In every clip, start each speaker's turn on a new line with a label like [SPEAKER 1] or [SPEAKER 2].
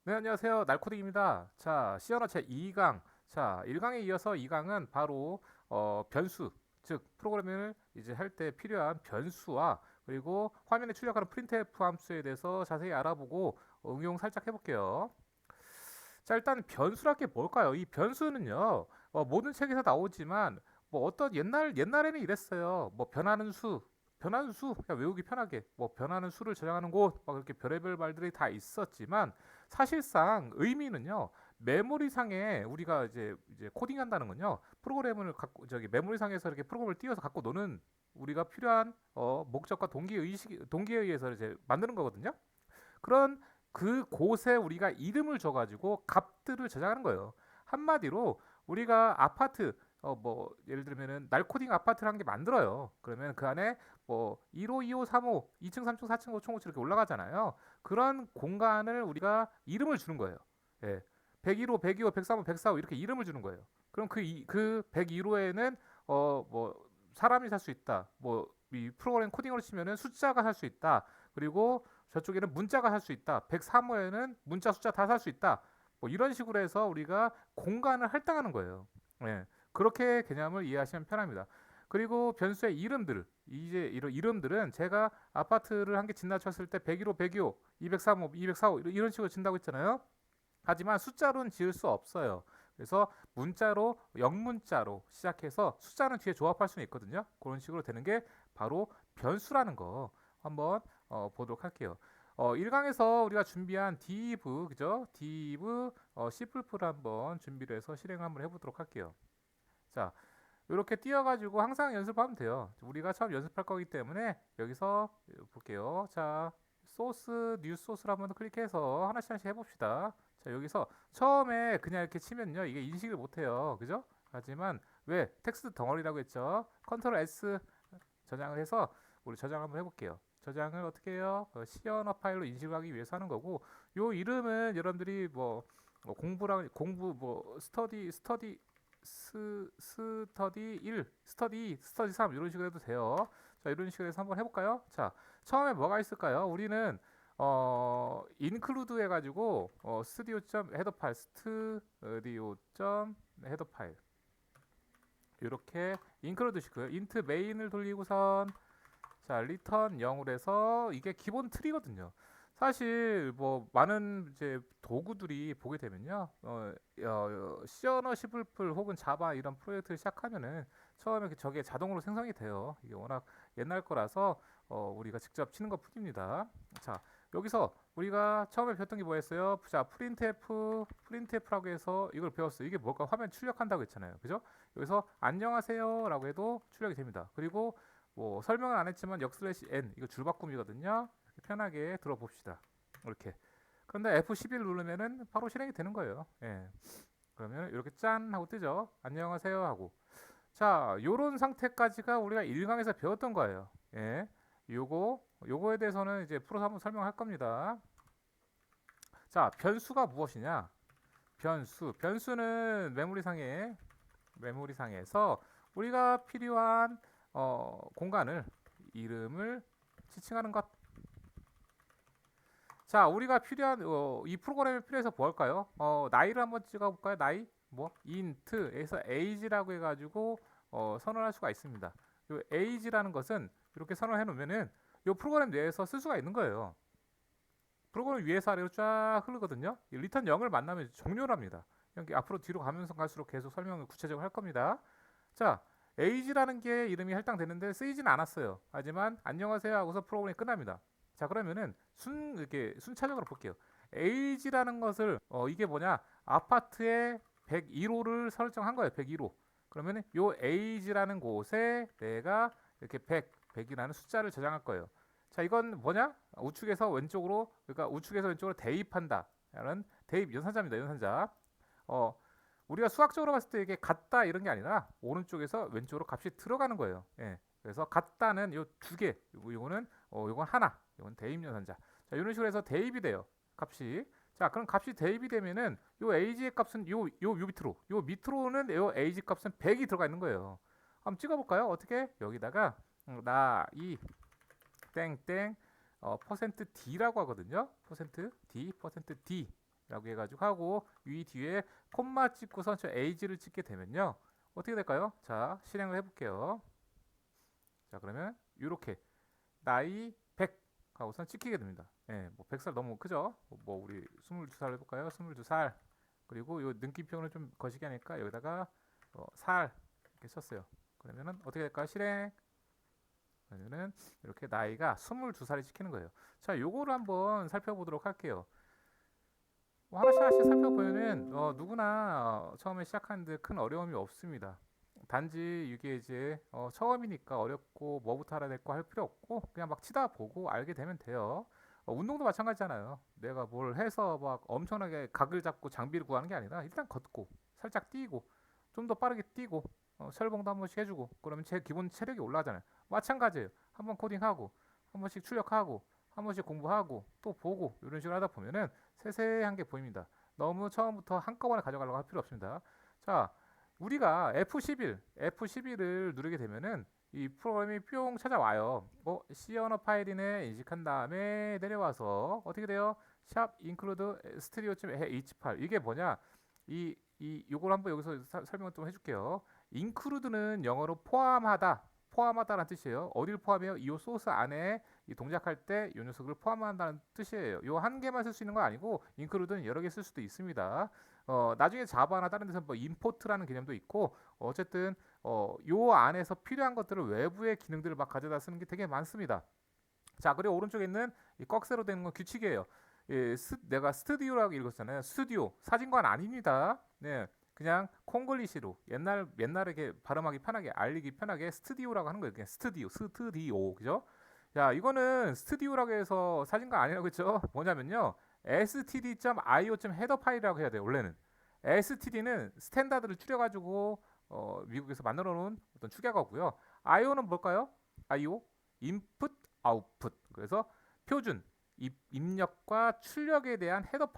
[SPEAKER 1] 네, 안녕하세요. 날코딩입니다. 자, 시언어 제 2강. 자, 1강에 이어서 2강은 바로 변수, 즉 프로그래밍을 이제 할 때 필요한 변수와 그리고 화면에 출력하는 printf 함수에 대해서 자세히 알아보고 응용 살짝 해볼게요. 자, 일단 변수랄 게 뭘까요? 이 변수는요, 모든 책에서 나오지만 뭐 어떤 옛날에는 이랬어요. 뭐 변하는 수, 그냥 외우기 편하게 뭐 변하는 수를 저장하는 곳, 막 그렇게 별의별 말들이 다 있었지만 사실상 의미는요. 메모리상에 우리가 이제 코딩한다는 건요. 프로그램을 갖고 저기 메모리상에서 이렇게 프로그램을 띄워서 갖고 노는 우리가 필요한 목적과 동기에 의해서 이제 만드는 거거든요. 그런 그 곳에 우리가 이름을 줘가지고 값들을 저장하는 거예요. 한마디로 우리가 아파트 뭐 예를 들면은 날코딩 아파트를 한 개 만들어요. 그러면 그 안에 뭐 1호, 2호, 3호, 2층, 3층, 4층, 5층, 5층 이렇게 올라가잖아요. 그런 공간을 우리가 이름을 주는 거예요. 예. 101호, 102호, 103호, 104호 이렇게 이름을 주는 거예요. 그럼 그 101호에는 뭐 사람이 살 수 있다. 뭐 이 프로그램 코딩으로 치면은 숫자가 살 수 있다. 그리고 저쪽에는 문자가 살 수 있다. 103호에는 문자 숫자 다 살 수 있다. 뭐 이런 식으로 해서 우리가 공간을 할당하는 거예요. 예. 그렇게 개념을 이해하시면 편합니다. 그리고 변수의 이름들, 이제 이런 이름들은 제가 아파트를 한 개 진단쳤을 때 101호, 102호, 203호, 204호 이런 식으로 진다고 했잖아요. 하지만 숫자로는 지을 수 없어요. 그래서 문자로 영문자로 시작해서 숫자는 뒤에 조합할 수는 있거든요. 그런 식으로 되는 게 바로 변수라는 거 한번 보도록 할게요. 1강에서 우리가 준비한 div 그죠? div c를 한번 준비를 해서 실행 한번 해보도록 할게요. 자, 이렇게 띄워가지고 항상 연습하면 돼요. 우리가 처음 연습할 거기 때문에 여기서 볼게요. 자, 소스, 뉴 소스를 한번 클릭해서 하나씩 하나씩 해봅시다. 자, 여기서 처음에 그냥 이렇게 치면요. 이게 인식을 못해요. 그죠? 하지만 왜? 텍스트 덩어리라고 했죠. 컨트롤 S 저장을 해서 우리 저장 한번 해볼게요. 저장을 어떻게 해요? 시언어 파일로 인식하기 위해서 하는 거고 요 이름은 여러분들이 뭐 공부 뭐 스터디 1, 스터디 2, 스터디 3 이런 식으로 해도 돼요. 자, 이런 식으로 해서 한번 해볼까요? 자, 처음에 뭐가 있을까요? 우리는 include 해가지고 studio.header 파일, studio.header 파일 이렇게 include 시고요. int main을 돌리고선 자, 리턴 0으로 해서 이게 기본 틀이거든요. 사실 뭐 많은 이제 도구들이 보게 되면요, C 언어 C++ 혹은 자바 이런 프로젝트를 시작하면은 처음에 저게 자동으로 생성이 돼요. 이게 워낙 옛날 거라서 우리가 직접 치는 것 뿐입니다. 자, 여기서 우리가 처음에 배웠던 게 뭐였어요? 자, printf라고 해서 이걸 배웠어요. 이게 뭘까? 화면 출력한다고 했잖아요. 그죠? 여기서 안녕하세요라고 해도 출력이 됩니다. 그리고 뭐 설명은 안 했지만 역/n 이거 줄바꿈이거든요. 이렇게 편하게 들어봅시다. 이렇게. 그런데 F11 누르면은 바로 실행이 되는 거예요. 예. 그러면 이렇게 짠 하고 뜨죠. 안녕하세요 하고. 자, 요런 상태까지가 우리가 1강에서 배웠던 거예요. 예. 요거에 대해서는 이제 풀어서 한번 설명할 겁니다. 자, 변수가 무엇이냐? 변수는 메모리상에서 우리가 필요한 공간을 이름을 지칭하는 것. 자, 우리가 필요한 이 프로그램에 필요해서 뭐 할까요? 나이를 한번 찍어볼까요? 나이 뭐 int에서 age라고 해가지고 선언할 수가 있습니다. 요 age라는 것은 이렇게 선언해 놓으면은 이 프로그램 내에서 쓸 수가 있는 거예요. 프로그램 위에서 아래로 쫙 흐르거든요. 리턴 0을 만나면 종료를 합니다. 이렇게 앞으로 뒤로 가면서 갈수록 계속 설명을 구체적으로 할 겁니다. 자, age라는 게 이름이 할당되는데 쓰이진 않았어요. 하지만 안녕하세요 하고서 프로그램이 끝납니다. 자, 그러면은 이렇게 순차적으로 볼게요. age라는 것을 이게 뭐냐? 아파트의 101호를 설정한 거예요. 101호. 그러면은 요 age라는 곳에 내가 이렇게 100이라는 숫자를 저장할 거예요. 자, 이건 뭐냐? 우측에서 왼쪽으로 그러니까 우측에서 왼쪽으로 대입한다. 라는 대입 연산자입니다. 연산자. 어, 우리가 수학적으로 봤을 때 이게 같다 이런 게 아니라 오른쪽에서 왼쪽으로 값이 들어가는 거예요. 예. 그래서 같다는 요 두 개, 요거는 요건 하나, 요건 대입 연산자. 자, 이런 식으로 해서 대입이 돼요. 값이. 자, 그럼 값이 대입이 되면은 요 ag의 값은 요 밑으로는 요 ag 값은 100이 들어가 있는 거예요. 한번 찍어볼까요? 어떻게? 여기다가 나이 땡땡 퍼센트 %D라고 하거든요. 퍼센트 %D, 퍼센트 %D 라고 해가지고 하고 이 뒤에 콤마 찍고선 저 age를 찍게 되면요. 어떻게 될까요? 자, 실행을 해볼게요. 자, 그러면 이렇게 나이 100 하고선 찍히게 됩니다. 예, 뭐 100살 너무 크죠? 뭐 우리 22살 해볼까요? 22살. 그리고 요 능기표현을 좀 거시기 하니까 여기다가 살 이렇게 썼어요. 그러면은 어떻게 될까요? 실행. 그러면은 이렇게 나이가 22살이 찍히는 거예요. 자, 요거를 한번 살펴보도록 할게요. 뭐 하나씩 하나씩 살펴보면은 누구나 처음에 시작하는데 큰 어려움이 없습니다. 단지 이게 이제 처음이니까 어렵고 뭐부터 알아야 될 거 할 필요 없고 그냥 막 치다 보고 알게 되면 돼요. 운동도 마찬가지잖아요. 내가 뭘 해서 막 엄청나게 각을 잡고 장비를 구하는 게 아니라 일단 걷고 살짝 뛰고 좀 더 빠르게 뛰고 철봉도 한 번씩 해주고 그러면 제 기본 체력이 올라가잖아요. 마찬가지예요. 한번 코딩하고 한 번씩 출력하고 한 번씩 공부하고 또 보고 이런 식으로 하다 보면은 세세한 게 보입니다. 너무 처음부터 한꺼번에 가져가려고 할 필요 없습니다. 자, 우리가 F11을 누르게 되면은 이 프로그램이 뿅 찾아와요. C 언어 파일이네 인식한 다음에 내려와서 어떻게 돼요? 샵 include studio.h8 이게 뭐냐? 요걸 한번 여기서 설명을 좀 해줄게요. include는 영어로 포함하다라는 뜻이에요. 어디를 포함해요? 이 소스 안에 이 동작할 때 이 녀석을 포함한다는 뜻이에요. 요 한 개만 쓸 수 있는 거 아니고 include는 여러 개 쓸 수도 있습니다. 나중에 자바나 다른 데서 뭐 import라는 개념도 있고 어쨌든 요 안에서 필요한 것들을 외부의 기능들을 막 가져다 쓰는 게 되게 많습니다. 자, 그리고 오른쪽에 있는 이 꺽쇠로 되는 건 규칙이에요. 내가 스튜디오라고 읽었잖아요. 스튜디오 사진관 아닙니다. 네, 그냥 콩글리시로 옛날에 이렇게 발음하기 편하게 알리기 편하게 스튜디오라고 하는 거예요. 그냥 스튜디오, 그죠? 자, 이거는 스튜디오라고 해서 사진관 아니라고 했죠. 뭐냐면요, std.io.헤더 파일이라고 해야 돼요. 원래는 std는 스탠다드를 줄여가지고 미국에서 만들어 놓은 어떤 축약어고요. io는 뭘까요? io 인풋 아웃풋. 그래서 표준 입력과 출력에 대한 헤더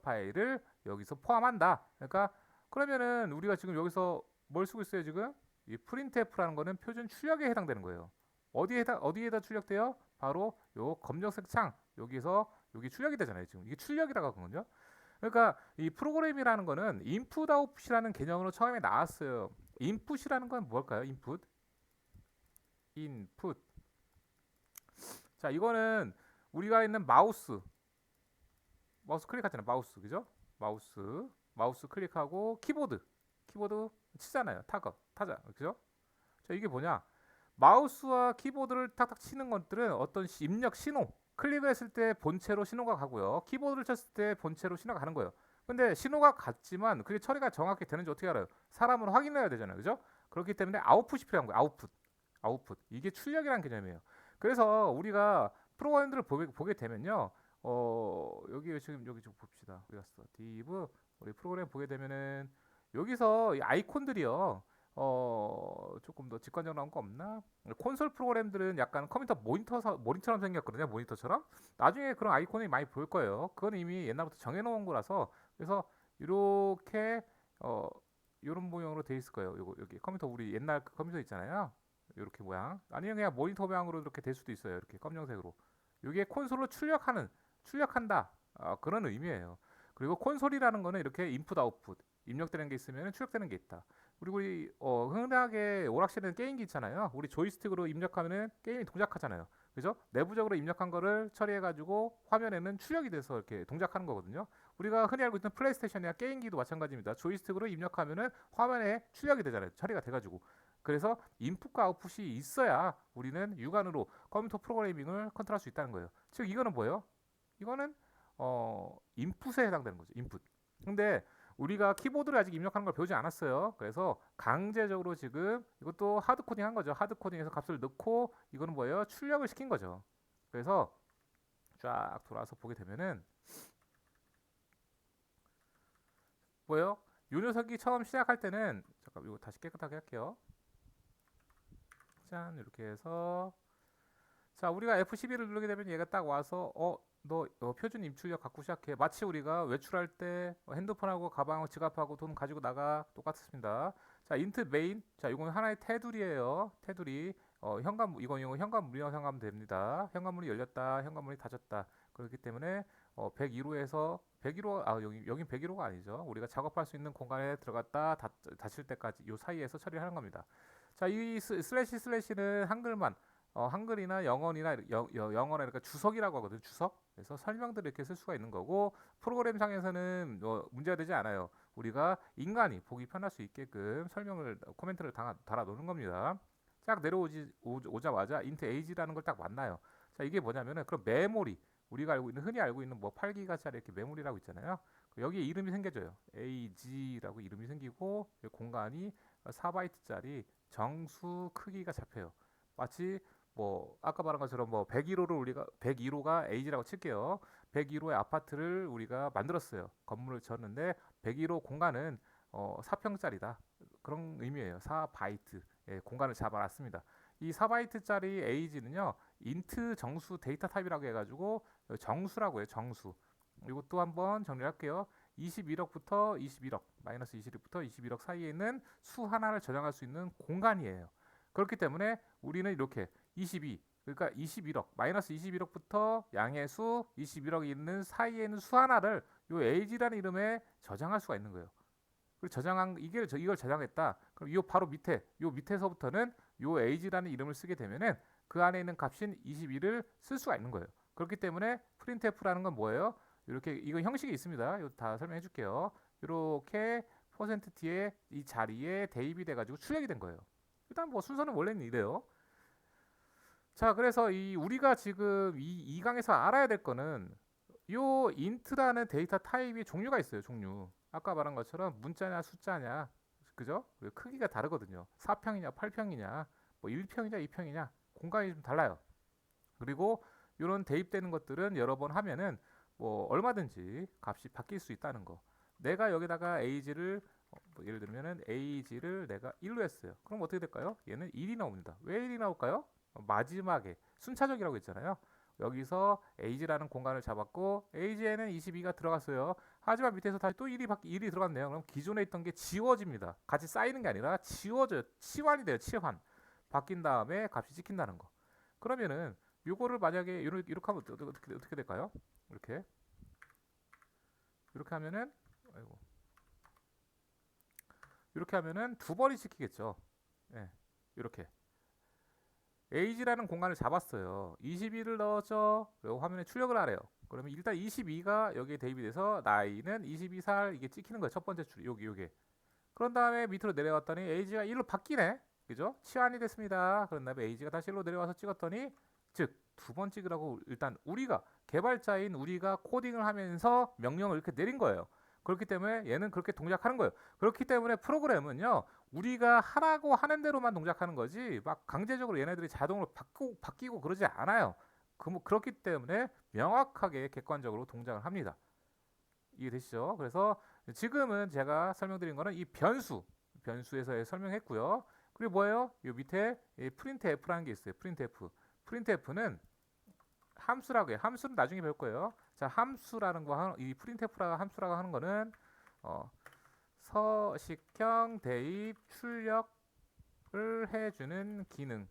[SPEAKER 1] 파일을 여기서 포함한다. 그러니까 그러면은 우리가 지금 여기서 뭘 쓰고 있어요, 지금? 이 printf라는 거는 표준 출력에 해당되는 거예요. 어디에다 출력돼요? 바로 요 검정색 창 여기서 여기 출력이 되잖아요. 지금 이게 출력이라고 하거든요. 그러니까 이 프로그램이라는 거는 인풋 아웃풋이라는 개념으로 처음에 나왔어요. 인풋이라는 건 뭘까요? 인풋. 자, 이거는 우리가 있는 마우스 클릭하잖아요. 마우스, 그죠? 마우스 클릭하고 키보드 치잖아요. 타자, 그죠? 자, 이게 뭐냐? 마우스와 키보드를 탁탁 치는 것들은 어떤 입력 신호, 클릭을 했을 때 본체로 신호가 가고요. 키보드를 쳤을 때 본체로 신호가 가는 거예요. 근데 신호가 같지만 그게 처리가 정확히 되는지 어떻게 알아요? 사람으로 확인해야 되잖아요. 그죠? 그렇기 때문에 아웃풋이 필요한 거예요. 아웃풋. 이게 출력이라는 개념이에요. 그래서 우리가 프로그램들을 보게 되면요. 여기 지금 여기 좀 봅시다. 어디 갔어? div 우리 프로그램 보게 되면은 여기서 이 아이콘들이요. 조금 더 직관적으로 나온 거 없나? 콘솔 프로그램들은 약간 컴퓨터 모니터처럼 생겼거든요. 모니터처럼. 나중에 그런 아이콘이 많이 보일 거예요. 그건 이미 옛날부터 정해놓은 거라서 그래서 이렇게 이런 모양으로 돼 있을 거예요. 여기 컴퓨터 우리 옛날 그 컴퓨터 있잖아요. 이렇게 모양. 아니면 그냥 모니터 모양으로 이렇게 될 수도 있어요. 이렇게 검정색으로. 이게 콘솔로 출력한다. 그런 의미예요. 그리고 콘솔이라는 거는 이렇게 인풋 아웃풋 입력되는 게 있으면 출력되는 게 있다. 그리고 우리 흔하게 오락실에는 게임기 있잖아요. 우리 조이스틱으로 입력하면은 게임이 동작하잖아요. 그죠? 내부적으로 입력한 거를 처리해가지고 화면에는 출력이 돼서 이렇게 동작하는 거거든요. 우리가 흔히 알고 있는 플레이스테이션이나 게임기도 마찬가지입니다. 조이스틱으로 입력하면은 화면에 출력이 되잖아요. 처리가 돼가지고. 그래서 인풋과 아웃풋이 있어야 우리는 육안으로 컴퓨터 프로그래밍을 컨트롤할 수 있다는 거예요. 즉 이거는 뭐예요? 이거는 인풋에 해당되는 거죠. 인풋. 근데 우리가 키보드를 아직 입력하는 걸 배우지 않았어요. 그래서 강제적으로 지금 이것도 하드 코딩 한 거죠. 하드 코딩에서 값을 넣고 이거는 뭐예요? 출력을 시킨 거죠. 그래서 쫙 돌아서 보게 되면은 뭐예요? 요 녀석이 처음 시작할 때는 잠깐 이거 다시 깨끗하게 할게요. 짠 이렇게 해서 자 우리가 F11을 누르게 되면 얘가 딱 와서 너 표준 입출력 갖고 시작해. 마치 우리가 외출할 때 핸드폰하고 가방하고 지갑하고 돈 가지고 나가 똑같습니다. 자 인트 메인 자 이건 하나의 테두리예요. 테두리 현관 이거 현관문이라고 생각하면 됩니다. 현관문이 열렸다 현관문이 닫혔다. 그렇기 때문에 102호에서 101호 여긴 101호가 아니죠. 우리가 작업할 수 있는 공간에 들어갔다 닫힐 때까지 요 사이에서 처리하는 겁니다. 자, 이 슬래시는 한글만 한글이나 영어나 그러니까 주석이라고 하거든요. 주석. 그래서 설명들을 이렇게 쓸 수가 있는 거고 프로그램상에서는 문제가 되지 않아요. 우리가 인간이 보기 편할 수 있게끔 설명을 코멘트를 달아 놓는 겁니다. 쫙 오자마자 int age라는 걸 딱 만나요. 자, 이게 뭐냐면은 그럼 메모리 우리가 흔히 알고 있는 뭐 8기가짜리 이렇게 메모리라고 있잖아요. 여기에 이름이 생겨져요. ag라고 이름이 생기고 공간이 4바이트짜리 정수 크기가 잡혀요. 마치 뭐 아까 말한 것처럼 뭐 101호를 우리가 101호가 age라고 칠게요. 101호의 아파트를 우리가 만들었어요. 건물을 지었는데 101호 공간은 4평짜리다. 그런 의미예요. 4바이트. 예, 공간을 잡아놨습니다. 이 4바이트짜리 age는요. int 정수 데이터 타입이라고 해가지고 정수라고 해요. 정수. 이것도 한번 정리할게요. 21억부터 21억, 마이너스 21부터 21억 사이에 있는 수 하나를 저장할 수 있는 공간이에요. 그렇기 때문에 우리는 이렇게 22, 그러니까 21억, 마이너스 21억부터 양의 수 21억이 있는 사이에 있는 수 하나를 요 age라는 이름에 저장할 수가 있는 거예요. 이걸 저장했다. 그럼 요 밑에서부터는 요 age라는 이름을 쓰게 되면은 그 안에 있는 값인 21을 쓸 수가 있는 거예요. 그렇기 때문에 printf라는 건 뭐예요? 이렇게 이거 형식이 있습니다. 이거 다 설명해 줄게요. 이렇게 %t의 이 자리에 대입이 돼가지고 출력이 된 거예요. 일단 뭐 순서는 원래는 이래요. 자, 그래서 우리가 지금 이 강에서 알아야 될 거는 요 int라는 데이터 타입이 종류가 있어요. 종류. 아까 말한 것처럼 문자냐 숫자냐, 그죠? 크기가 다르거든요. 4평이냐 8평이냐, 뭐 1평이냐 2평이냐 공간이 좀 달라요. 그리고 이런 대입되는 것들은 여러 번 하면은 뭐 얼마든지 값이 바뀔 수 있다는 거. 내가 여기다가 age를 뭐 예를 들면은 age를 내가 1로 했어요. 그럼 어떻게 될까요? 얘는 1이 나옵니다. 왜 1이 나올까요? 마지막에 순차적이라고 했잖아요. 여기서 age라는 공간을 잡았고 age에는 22가 들어갔어요. 하지만 밑에서 다시 또 1이 들어갔네요. 그럼 기존에 있던 게 지워집니다. 같이 쌓이는 게 아니라 지워져요. 치환이 돼요. 치환. 바뀐 다음에 값이 찍힌다는 거. 그러면은 요거를 만약에 이렇게 하면 어떻게 될까요? 이렇게 하면은 아이고. 이렇게 하면은 두 번이 찍히겠죠. 예. 이렇게 age라는 공간을 잡았어요. 22를 넣었죠. 그리고 화면에 출력을 하래요. 그러면 일단 22가 여기에 대입이 돼서 나이는 22살 이게 찍히는 거예요. 첫 번째 줄 요게. 그런 다음에 밑으로 내려왔더니 age가 1로 바뀌네. 그죠? 치환이 됐습니다. 그런 다음에 age가 다시 1로 내려와서 찍었더니 즉 두 번 찍으라고 일단 우리가 개발자인 우리가 코딩을 하면서 명령을 이렇게 내린 거예요. 그렇기 때문에 얘는 그렇게 동작하는 거예요. 그렇기 때문에 프로그램은요. 우리가 하라고 하는 대로만 동작하는 거지 막 강제적으로 얘네들이 자동으로 바뀌고 그러지 않아요. 그렇기 때문에 명확하게 객관적으로 동작을 합니다. 이해되시죠? 그래서 지금은 제가 설명드린 거는 이 변수에서 설명했고요. 그리고 뭐예요? 이 밑에 printf라는 게 있어요. printf는 함수라고 해요. 함수는 나중에 배울 거예요. 자, 함수라는 거, 이 printf라고 함수라고 하는 거는 서식형 대입 출력을 해주는 기능.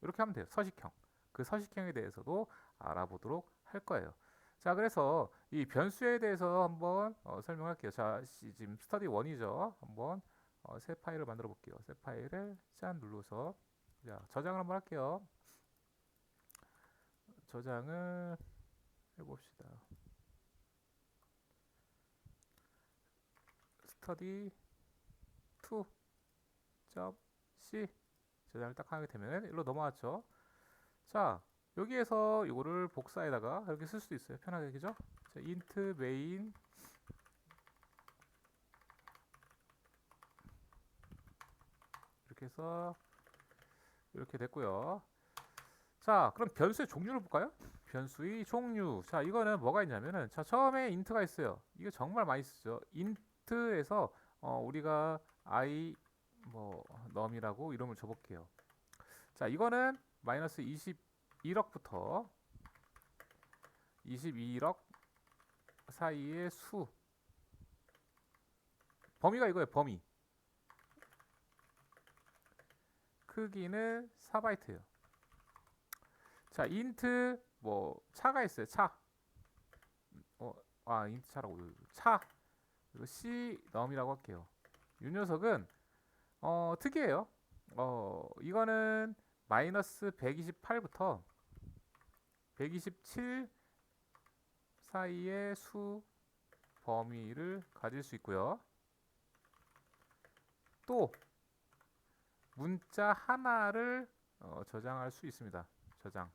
[SPEAKER 1] 이렇게 하면 돼요. 서식형. 그 서식형에 대해서도 알아보도록 할 거예요. 자, 그래서 이 변수에 대해서 한번 설명할게요. 자, 지금 스터디 1이죠. 한번 새 파일을 만들어 볼게요. 새 파일을 짠 눌러서 자, 저장을 한번 할게요. 저장을 해봅시다. 스터디 2.c 저장을 딱 하게 되면 일로 넘어왔죠. 자, 여기에서 이거를 복사에다가 이렇게 쓸 수도 있어요. 편하게, 그죠? 자, int main 이렇게 해서 이렇게 됐고요. 자, 그럼 변수의 종류를 볼까요? 변수의 종류. 자, 이거는 뭐가 있냐면은 자, 처음에 int가 있어요. 이거 정말 많이 쓰죠. int에서 우리가 i 뭐 num이라고 이름을 줘볼게요. 자, 이거는 마이너스 21억부터 22억 사이의 수. 범위가 이거예요. 범위. 크기는 4바이트예요. 자, int 뭐 차가 있어요. 차. 인트 차라고 차 그리고 C 넘이라고 할게요. 이 녀석은 특이해요. 이거는 마이너스 128부터 127 사이의 수 범위를 가질 수 있고요. 또 문자 하나를 저장할 수 있습니다. 저장.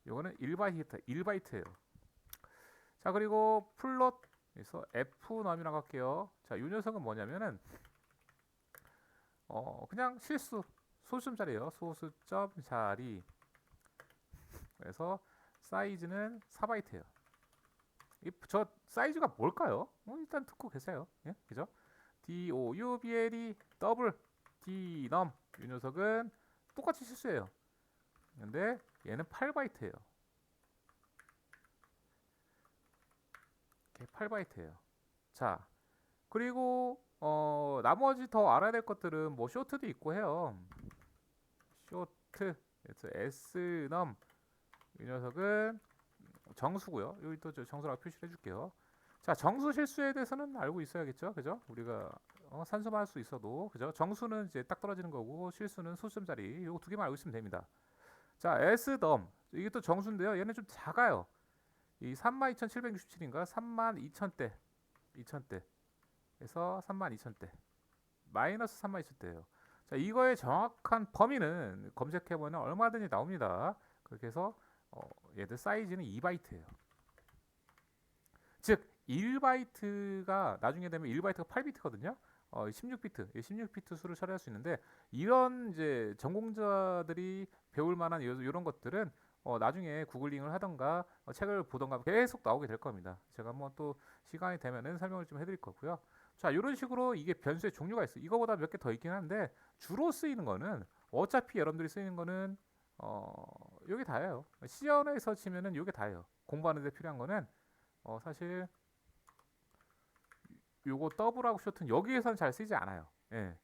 [SPEAKER 1] 이거는 1바이트예요. 자, 그리고 플롯에서 fnom이라고 할게요. 자, 이 녀석은 뭐냐면은 그냥 실수 소수점 자리예요. 소수점 자리. 그래서 사이즈는 4바이트예요. 저 사이즈가 뭘까요? 일단 듣고 계세요. 예? 그죠? DOUBLE 더블 Dnum 이 녀석은 똑같이 실수예요. 근데 얘는 8바이트예요. 8바이트예요. 자, 그리고 나머지 더 알아야 될 것들은 뭐 쇼트도 있고 해요. 쇼트 Snum 이 녀석은 정수고요. 여기 또 정수라고 표시를 해줄게요. 자, 정수 실수에 대해서는 알고 있어야겠죠, 그죠? 우리가 산수만 할 수 있어도 그죠? 정수는 이제 딱 떨어지는 거고 실수는 소수점짜리 요거 두 개만 알고 있으면 됩니다. 자, S덤 이게 또 정수인데요. 얘는 좀 작아요. 이 32,767인가 32,000대 2,000대에서 32,000대 마이너스 32,000대예요. 자, 이거의 정확한 범위는 검색해보면 얼마든지 나옵니다. 그렇게 해서 얘들 사이즈는 2바이트예요. 즉 1바이트가 나중에 되면 1바이트가 8비트거든요. 16비트, 16비트 수를 처리할 수 있는데 이런 이제 전공자들이 배울 만한 이런 것들은 나중에 구글링을 하던가 책을 보던가 계속 나오게 될 겁니다. 제가 한번 또 시간이 되면은 설명을 좀 해드릴 거고요. 자, 이런 식으로 이게 변수의 종류가 있어요. 이거보다 몇 개 더 있긴 한데 주로 쓰이는 거는 어차피 여러분들이 쓰이는 거는 요게 다예요. C언어에서 치면은 요게 다예요. 공부하는 데 필요한 거는 사실 요거 더블하고 쇼트는 여기에서는 잘 쓰이지 않아요. 예.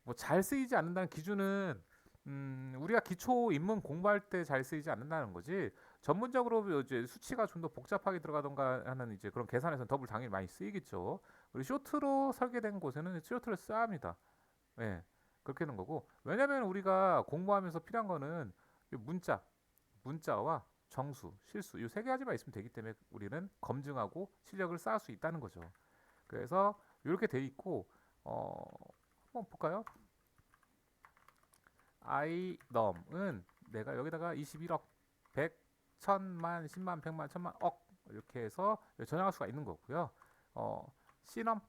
[SPEAKER 1] 뭐 잘 쓰이지 않는다는 기준은 우리가 기초 인문 공부할 때 잘 쓰이지 않는다는 거지. 전문적으로 이제 수치가 좀 더 복잡하게 들어가던가 하는 이제 그런 계산에서는 더블 당연히 많이 쓰이겠죠. 그리고 쇼트로 설계된 곳에는 쇼트를 써야 합니다. 예. 그렇게 하는 거고. 왜냐면 우리가 공부하면서 필요한 거는 문자와 정수, 실수 이 세 가지만 있으면 되기 때문에 우리는 검증하고 실력을 쌓을 수 있다는 거죠. 그래서 이렇게 돼 있고 한번 볼까요? inom은 내가 여기다가 21억, 100, 1000만, 10만, 100만, 1000만, 억 이렇게 해서 저장할 수가 있는 거고요. 시넘,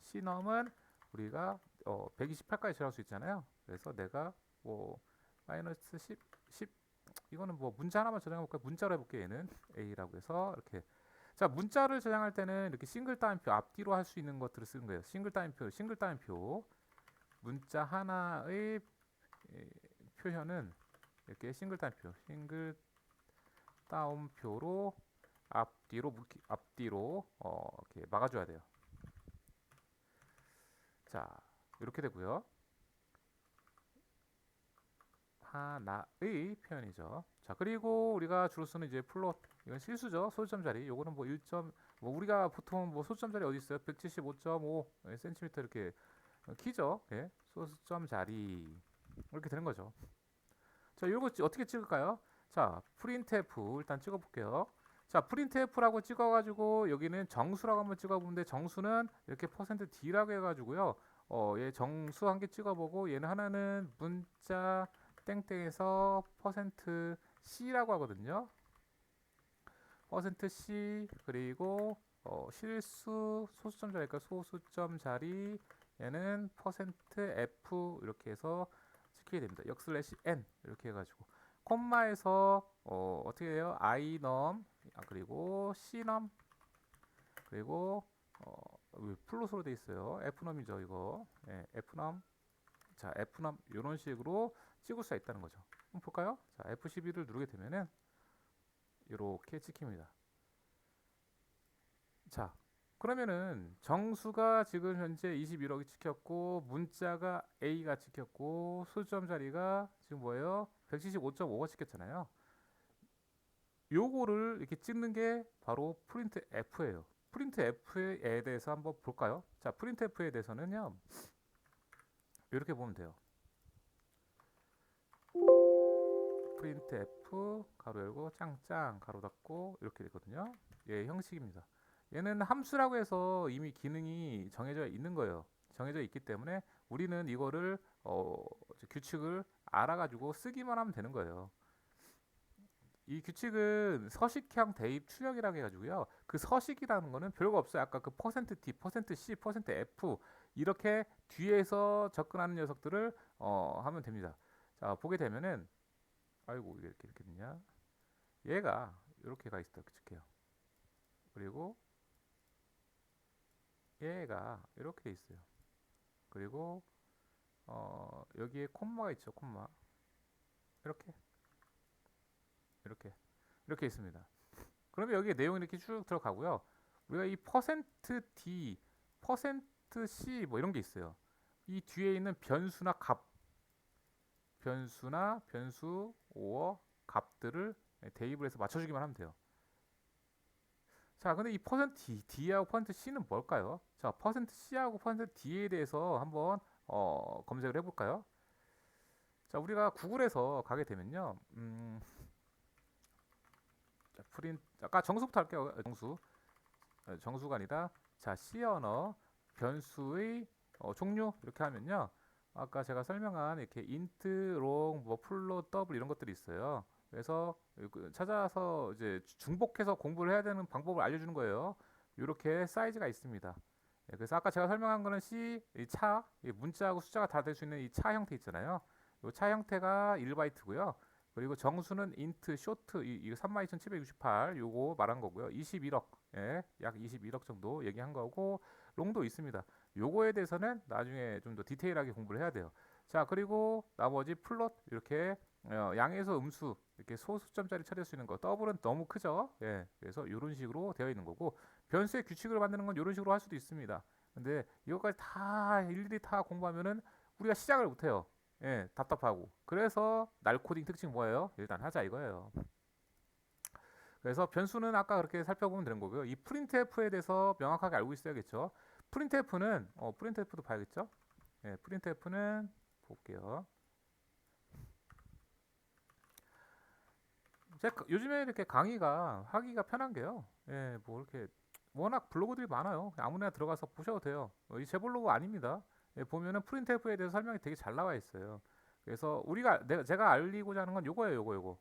[SPEAKER 1] 시넘은 우리가 128까지 저장할 수 있잖아요. 그래서 내가 뭐 마이너스 10 이거는 뭐 문자 하나만 저장해 볼까요? 문자로 해볼게요. 얘는 A라고 해서 이렇게. 자, 문자를 저장할 때는 이렇게 싱글 따옴표 앞뒤로 할 수 있는 것들을 쓰는 거예요. 싱글 따옴표. 문자 하나의 표현은 이렇게 싱글 따옴표로 앞뒤로 이렇게 막아줘야 돼요. 자, 이렇게 되고요. 하나의 표현이죠. 자, 그리고 우리가 주로 쓰는 이제 플롯 이건 실수죠. 소수점 자리. 요거는 뭐 1점 뭐 우리가 보통 뭐 소수점 자리 어디 있어요? 175.5 cm 이렇게 키죠. 예. 소수점 자리 이렇게 되는 거죠. 자, 이거 어떻게 찍을까요? 자, printf 일단 찍어 볼게요. 자, printf라고 찍어가지고 여기는 정수라고 한번 찍어보는데 정수는 이렇게 %d라고 해가지고요. 얘 정수 한 개 찍어보고 얘는 하나는 문자 땡땡에서 %c라고 하거든요. %c 그리고 실수 소수점 자리니까 소수점 자리 얘는 %f 이렇게 해서 찍히게 됩니다. 역슬래시 n 이렇게 해가지고 콤마에서 어떻게 해요? inom 그리고 cnum 그리고 플롯으로 돼 있어요. fnom이죠 이거. 네, fnom. 자, fnom 이런 식으로 찍을 수가 있다는 거죠. 한번 볼까요? 자, F12를 누르게 되면은 이렇게 찍힙니다. 자, 그러면은 정수가 지금 현재 21억이 찍혔고 문자가 A가 찍혔고 소수점 자리가 지금 뭐예요? 175.5가 찍혔잖아요. 요거를 이렇게 찍는 게 바로 프린트 F예요. 프린트 F에 대해서 한번 볼까요? 자, 프린트 F에 대해서는요. 이렇게 보면 돼요. 프린트 F 가로 열고 짱짱 가로 닫고 이렇게 되거든요. 예, 형식입니다. 얘는 함수라고 해서 이미 기능이 정해져 있는 거예요. 정해져 있기 때문에 우리는 이거를 규칙을 알아가지고 쓰기만 하면 되는 거예요. 이 규칙은 서식형 대입 출력이라고 해가지고요. 그 서식이라는 거는 별거 없어요. 아까 그 %t, %c, %f 이렇게 뒤에서 접근하는 녀석들을 하면 됩니다. 자, 보게 되면은 아이고 이렇게 됐냐? 얘가 이렇게 가 있어 규칙해요. 그리고 얘가 이렇게 돼 있어요. 그리고 여기에 콤마가 있죠. 콤마 이렇게 이렇게 이렇게 있습니다. 그러면 여기에 내용이 이렇게 쭉 들어가고요. 우리가 이 %d, %c 뭐 이런 게 있어요. 이 뒤에 있는 변수나 값, 변수, 오어, 값들을 대입을 해서 맞춰주기만 하면 돼요. 자, 근데 이 %d하고 %c는 뭘까요? 자, %c하고 %d에 대해서 한번 검색을 해볼까요? 자, 우리가 구글에서 가게 되면요. 자, 아까 정수부터 할게요. 정수가 아니라 자, C 언어 변수의 종류 이렇게 하면요. 아까 제가 설명한 이렇게 int, long, 뭐 float, double 이런 것들이 있어요. 그래서 찾아서 이제 중복해서 공부를 해야 되는 방법을 알려주는 거예요. 이렇게 사이즈가 있습니다. 예, 그래서 아까 제가 설명한 거는 C, 이 차, 이 문자하고 숫자가 다 될 수 있는 이 차 형태 있잖아요. 이 차 형태가 1바이트고요. 그리고 정수는 int, short, 이 32,768 요거 말한 거고요. 21억, 예, 약 21억 정도 얘기한 거고, 롱도 있습니다. 요거에 대해서는 나중에 좀 더 디테일하게 공부를 해야 돼요. 자, 그리고 나머지 플롯 이렇게 양에서 음수 이렇게 소수점짜리 처리할 수 있는 거. 더블은 너무 크죠. 예, 그래서 이런 식으로 되어 있는 거고 변수의 규칙을 만드는 건 이런 식으로 할 수도 있습니다. 근데 이것까지 다 일일이 다 공부하면은 우리가 시작을 못해요. 예, 답답하고. 그래서 날 코딩 특징 뭐예요? 일단 하자 이거예요. 그래서 변수는 아까 그렇게 살펴보면 되는 거고요. 이 printf에 대해서 명확하게 알고 있어야겠죠. printf는 printf도 봐야겠죠. 예, printf는 볼게요. 제가 요즘에 이렇게 강의가 하기가 편한 게요. 예, 뭐 이렇게 워낙 블로그들이 많아요. 아무나 들어가서 보셔도 돼요. 이 제 블로그 아닙니다. 예, 보면은 프린트F에 대해서 설명이 되게 잘 나와 있어요. 그래서 제가 알리고자 하는 건 요거예요, 요거.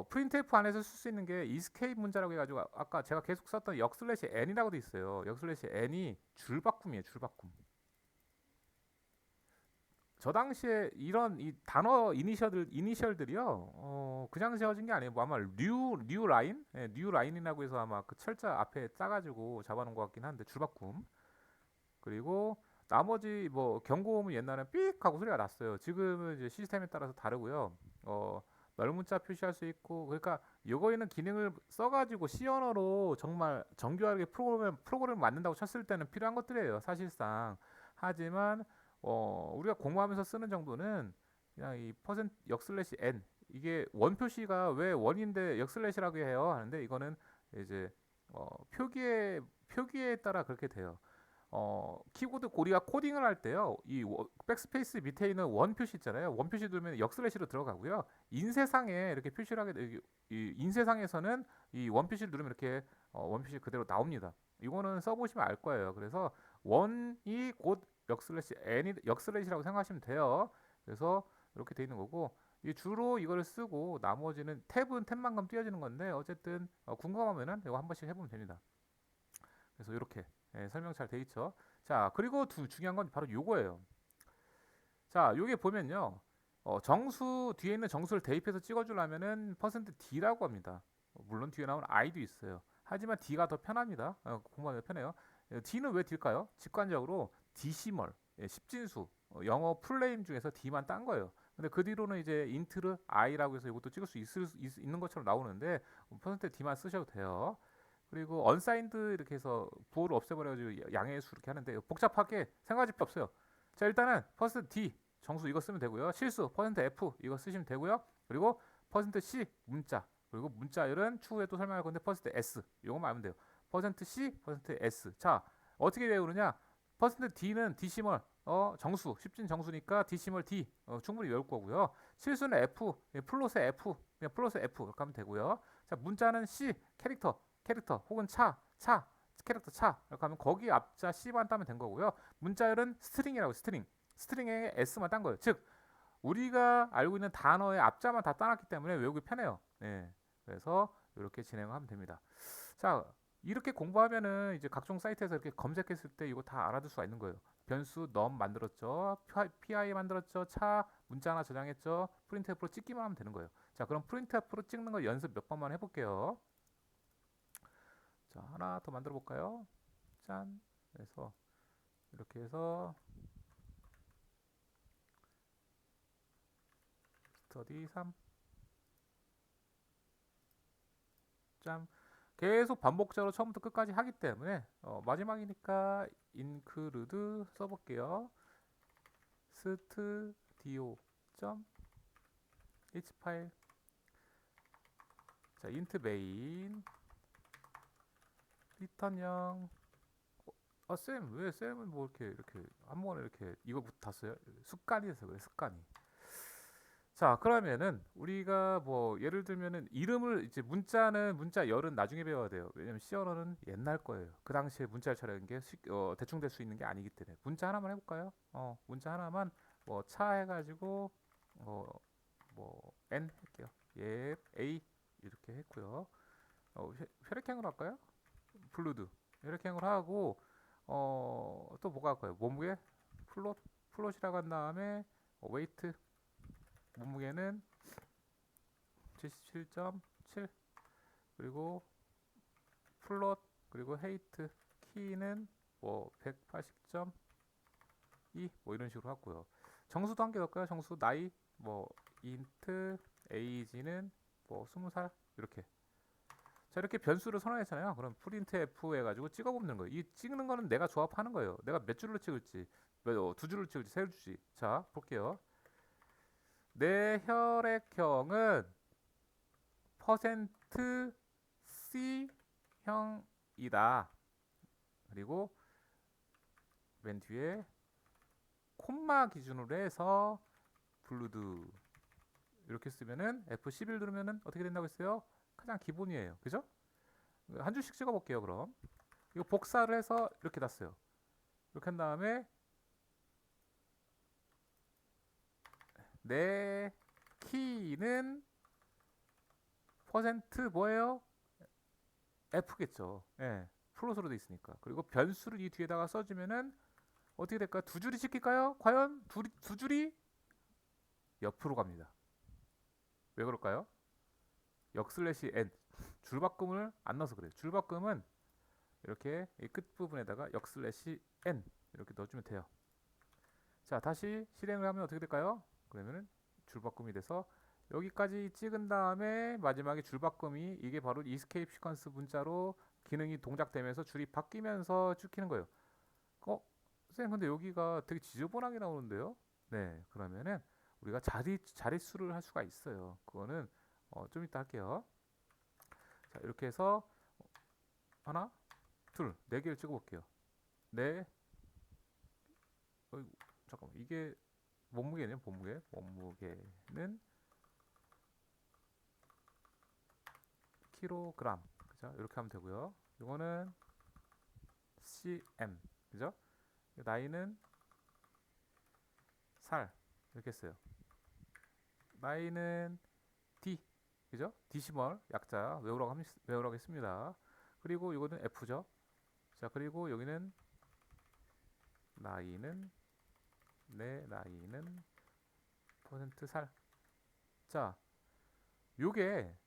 [SPEAKER 1] 프린트F 안에서 쓸 수 있는 게 이스케이프 문자라고 해가지고 아까 제가 계속 썼던 역/n이라고 돼 있어요. 역/n이 줄바꿈이에요, 줄바꿈. 저 당시에 이런 이 단어 이니셜들이요, 그냥 세워진 게 아니에요. 뭐 아마 뉴 라인, 예, 뉴 라인이라고 해서 아마 그 철자 앞에 짜가지고 잡아놓은 것 같긴 한데 줄바꿈. 그리고 나머지 뭐 경고음은 옛날엔 삑 하고 소리가 났어요. 지금은 이제 시스템에 따라서 다르고요. 넓문자 표시할 수 있고, 그러니까 이거 있는 기능을 써가지고 C 언어로 정말 정교하게 프로그램을 만든다고 쳤을 때는 필요한 것들이에요, 사실상. 하지만 우리가 공부하면서 쓰는 정도는 그냥 이 퍼센트 역슬래시 n 이게 원 표시가 왜 원인데 역슬래시라고 해요 하는데 이거는 이제 표기에 따라 그렇게 돼요. 키보드 우리가 코딩을 할 때요, 이 백스페이스 밑에 있는 원 표시 있잖아요. 원 표시 누르면 역슬래시로 들어가고요. 인쇄상에 이렇게 표시를 하게 이 인쇄상에서는 이 원 표시를 누르면 이렇게 원 표시 그대로 나옵니다. 이거는 써보시면 알 거예요. 그래서 원이 곧 역슬래시라고 생각하시면 돼요. 그래서 이렇게 돼 있는 거고, 주로 이거를 쓰고 나머지는 탭은 탭만큼 띄워지는 건데 어쨌든 궁금하면은 이거 한 번씩 해보면 됩니다. 그래서 이렇게 설명 잘 돼 있죠. 자, 그리고 중요한 건 바로 요거예요. 자, 요게 보면요, 정수 뒤에 있는 정수를 대입해서 찍어주려면은 %d라고 합니다. 물론 뒤에 나오는 i도 있어요. 하지만 d가 더 편합니다. 공부하기 편해요. d는 왜 d일까요? 직관적으로 디시멀, 십진수, 영어 풀네임 중에서 d만 딴 거예요. 근데 그 뒤로는 이제 인트르 i라고 해서 이것도 찍을 수 있는 것처럼 나오는데 %d만 쓰셔도 돼요. 그리고 언사인드 이렇게 해서 부호를 없애버려가지고 양의 수 이렇게 하는데 복잡하게 생각하실 필요 없어요. 자, 일단은 %d 정수 이거 쓰면 되고요. 실수 %f 이거 쓰시면 되고요. 그리고 %c 문자 그리고 문자열은 추후에 또 설명할 건데 %s 요거만 알면 돼요. %c, %s. 자, 어떻게 외우느냐? %d는 디시멀 정수, 10진 정수니까 디시멀 d 충분히 외울 거고요. 실수는 f, 플롯의 f, 그냥 플롯의 f 이렇게 하면 되고요. 자, 문자는 c, 캐릭터 혹은 캐릭터 이렇게 하면 거기 앞자 c만 따면 된 거고요. 문자열은 스트링이라고 스트링에 s만 딴 거예요. 즉 우리가 알고 있는 단어의 앞자만 다 따놨기 때문에 외우기 편해요. 네. 그래서 이렇게 진행하면 됩니다. 자, 이렇게 공부하면은 이제 각종 사이트에서 이렇게 검색했을 때 이거 다 알아둘 수가 있는 거예요. 변수 num 만들었죠. pi 만들었죠. 문자 하나 저장했죠. printf로 찍기만 하면 되는 거예요. 자, 그럼 printf로 찍는 거 연습 몇 번만 해볼게요. 자, 하나 더 만들어 볼까요? 짠. 그래서 이렇게 해서 스터디 3 짠. 계속 반복적으로 처음부터 끝까지 하기 때문에 마지막이니까 include 써볼게요. studio.h 파일. 자, int main return 0. 왜 쌤은 뭐 이렇게 한 번에 이렇게 이거부터 다 써요? 습관이 돼서 그래, 습관이. 자, 그러면은 우리가 뭐 예를 들면은 이름을 이제 문자 열은 나중에 배워야 돼요. 왜냐면 C 언어는 옛날 거예요. 그 당시에 문자를 처리하는 게 대충 될 수 있는 게 아니기 때문에 문자 하나만 해볼까요? 문자 하나만 뭐 차 해가지고 뭐 N 할게요. 예, A 이렇게 했고요. 혈액형으로 할까요? 블루드 혈액형으로 하고 또 뭐가 할까요? 몸무게 플롯이라고 한 다음에 웨이트 몸무게는 77.7 그리고 플롯 그리고 헤이트 키는 뭐 180.2 뭐 이런 식으로 하고요. 정수도 한 개 넣을까요? 정수 나이 뭐 인트 에이지는 뭐 20살 이렇게. 자, 이렇게 변수를 선언했잖아요. 그럼 프린트 f 해가지고 찍어보는 거예요. 이 찍는 거는 내가 조합하는 거예요. 내가 몇 줄로 찍을지, 두 줄로 찍을지, 세 줄지. 자, 볼게요. 내 혈액형은 %C형이다. 그리고 맨 뒤에 콤마 기준으로 해서 블루드 이렇게 쓰면은 F11 누르면은 어떻게 된다고 했어요? 가장 기본이에요. 그죠? 한 줄씩 찍어 볼게요. 그럼 이거 복사를 해서 이렇게 놨어요. 이렇게 한 다음에 내 키는 퍼센트 뭐예요? F겠죠. 예. 플롯으로 돼 있으니까. 그리고 변수를 이 뒤에다가 써주면은 어떻게 될까요? 두 줄이 찍힐까요? 과연 두 줄이 옆으로 갑니다. 왜 그럴까요? 역슬래시 n 줄바꿈을 안 넣어서 그래요. 줄바꿈은 이렇게 이 끝부분에다가 역슬래시 n 이렇게 넣어주면 돼요. 자, 다시 실행을 하면 어떻게 될까요? 그러면은 줄바꿈이 돼서 여기까지 찍은 다음에 마지막에 줄바꿈이 이게 바로 이스케이프 시퀀스 문자로 기능이 동작되면서 줄이 바뀌면서 찍히는 거예요. 쌤 근데 여기가 되게 지저분하게 나오는데요? 네, 그러면은 우리가 자릿수를 할 수가 있어요. 그거는 좀 이따 할게요. 자, 이렇게 해서 하나, 둘, 네 개를 찍어볼게요. 네, 잠깐만 이게 몸무게는 몸무게는 킬로그램 그죠? 이렇게 하면 되고요. 이거는 cm 그죠? 나이는 살 이렇게 했어요. 나이는 d 그죠? 디시멀 약자 외우라고 했습니다. 그리고 이거는 f죠. 자, 그리고 여기는 내 나이는 퍼센트 살. 자, 요게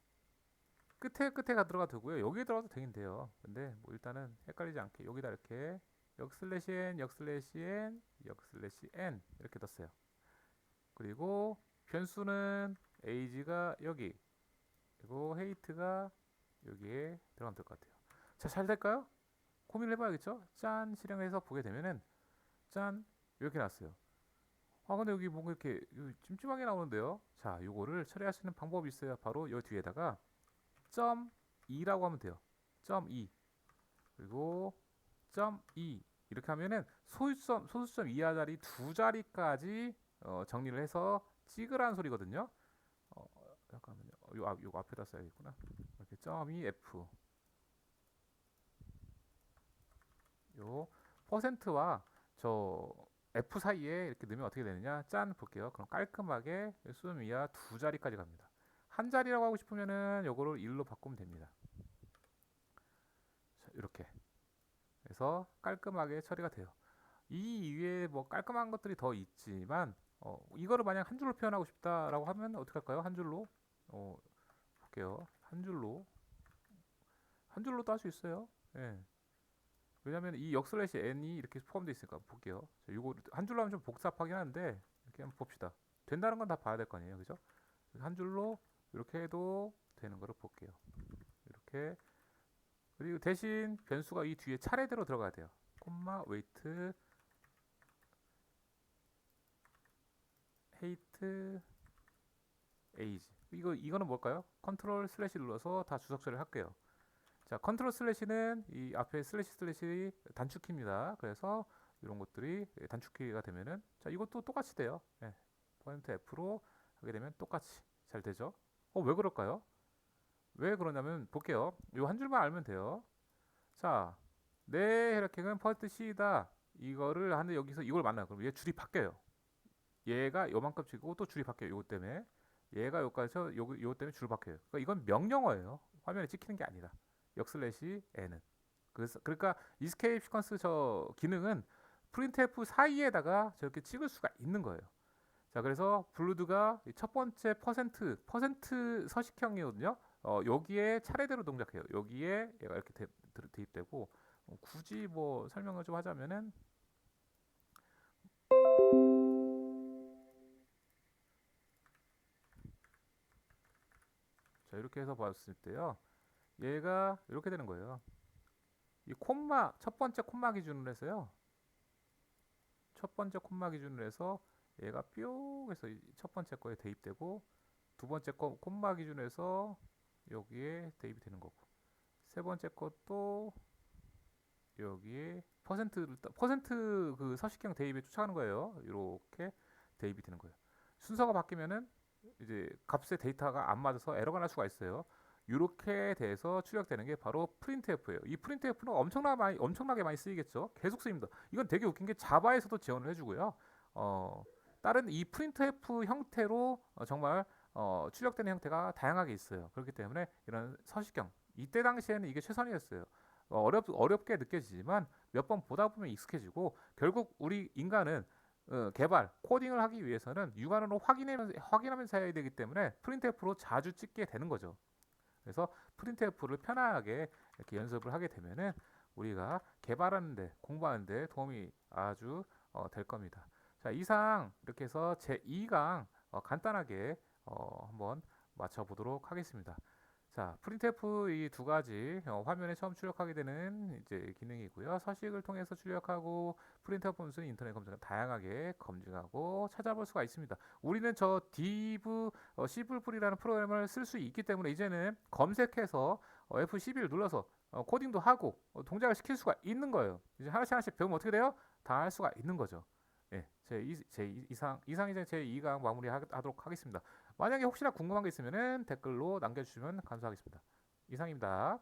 [SPEAKER 1] 끝에가 들어가 되고요. 여기에 들어가도 되긴 돼요. 근데 뭐 일단은 헷갈리지 않게 여기다 이렇게 역슬래시 n 이렇게 넣었어요. 그리고 변수는 age가 여기 그리고 헤이트가 여기에 들어가면 될 것 같아요. 자, 잘 될까요? 고민을 해봐야겠죠? 짠 실행해서 보게 되면은 짠 이렇게 나왔어요. 근데 여기 뭔가 이렇게 찜찜하게 나오는데요. 자, 요거를 처리할 수 있는 방법이 있어요. 바로 요 뒤에다가 점 2라고 하면 돼요. 점 2. 그리고 점 2. 이렇게 하면은 소수점 이하자리 두 자리까지 정리를 해서 찍으라는 소리거든요. 잠깐만요. 요 앞에다 써야겠구나. 이렇게 점 2 F. 요 퍼센트와 저 F 사이에 이렇게 넣으면 어떻게 되느냐? 짠 볼게요. 그럼 깔끔하게 수음 이하 두 자리까지 갑니다. 한 자리라고 하고 싶으면은 요거를 1로 바꾸면 됩니다. 자, 이렇게 해서 깔끔하게 처리가 돼요. 이 이외에 뭐 깔끔한 것들이 더 있지만 이거를 만약 한 줄로 표현하고 싶다라고 하면 어떻게 할까요? 한 줄로 볼게요. 한 줄로도 할 수 있어요. 예. 왜냐면 이 역슬래시 n이 이렇게 포함되어 있으니까 볼게요. 자, 이거 한 줄로 하면 좀 복잡하긴 한데 이렇게 한번 봅시다. 된다는 건 다 봐야 될 거 아니에요, 그죠? 한 줄로 이렇게 해도 되는 거를 볼게요. 이렇게 그리고 대신 변수가 이 뒤에 차례대로 들어가야 돼요. 콤마 웨이트 헤이트 에이지 이거는 뭘까요? 컨트롤 슬래시 눌러서 다 주석 처리를 할게요. 자, 컨트롤 슬래시는 이 앞에 슬래시 단축키입니다. 그래서 이런 것들이 단축키가 되면은 자, 이것도 똑같이 돼요. 예. 포인트 F로 하게 되면 똑같이 잘 되죠. 왜 그럴까요? 왜 그러냐면 볼게요. 이 한 줄만 알면 돼요. 자, 내 혈액형은 퍼스트 C다. 이거를 하는데 여기서 이걸 만나요. 그럼 얘 줄이 바뀌어요. 얘가 요만큼 치고 또 줄이 바뀌어요. 요것 때문에. 얘가 요까지서 요 때문에 줄 바뀌어요. 그러니까 이건 명령어예요. 화면에 찍히는 게 아니다. 역슬래시 n은. 그러니까 이스케이프 시퀀스 저 기능은 프린트f 사이에다가 저렇게 찍을 수가 있는 거예요. 자, 그래서 블루드가 첫 번째 퍼센트 서식형이거든요. 여기에 차례대로 동작해요. 여기에 얘가 이렇게 대입되고 굳이 뭐 설명을 좀 하자면은 자, 이렇게 해서 봤을 때요. 얘가 이렇게 되는 거예요. 이 콤마 첫 번째 콤마 기준으로 해서요. 첫 번째 콤마 기준으로 해서 얘가 뿅 해서 첫 번째 거에 대입되고 두 번째 거 콤마 기준으로 해서 여기에 대입이 되는 거고 세 번째 것도 여기에 퍼센트 그 서식형 대입에 쫓아가는 거예요. 이렇게 대입이 되는 거예요. 순서가 바뀌면은 이제 값의 데이터가 안 맞아서 에러가 날 수가 있어요. 이렇게 돼서 출력되는 게 바로 printf예요. 이 printf는 엄청나게 많이 쓰이겠죠. 계속 쓰입니다. 이건 되게 웃긴 게 자바에서도 지원을 해주고요. 다른 이 printf 형태로 정말 출력되는 형태가 다양하게 있어요. 그렇기 때문에 이런 서식형 이때 당시에는 이게 최선이었어요. 어렵게 느껴지지만 몇 번 보다 보면 익숙해지고 결국 우리 인간은 개발, 코딩을 하기 위해서는 육안으로 확인하면서 해야 되기 때문에 프린트F로 자주 찍게 되는 거죠. 그래서 프린트F를 편하게 이렇게 연습을 하게 되면은 우리가 개발하는데 공부하는데 도움이 아주 될 겁니다. 자, 이상 이렇게 해서 제 2강 간단하게 한번 맞춰보도록 하겠습니다. 자, 프린트F 이 두 가지 화면에 처음 출력하게 되는 이제 기능이고요. 서식을 통해서 출력하고 프린트F 범수는 인터넷 검색을 다양하게 검증하고 찾아볼 수가 있습니다. 우리는 저 div c불이라는 프로그램을 쓸 수 있기 때문에 이제는 검색해서 F11을 눌러서 코딩도 하고 동작을 시킬 수가 있는 거예요. 이제 하나씩 배우면 어떻게 돼요? 다 할 수가 있는 거죠. 예, 이상 이제 제 2강 마무리하도록 하겠습니다. 만약에 혹시나 궁금한 게 있으면 댓글로 남겨주시면 감사하겠습니다. 이상입니다.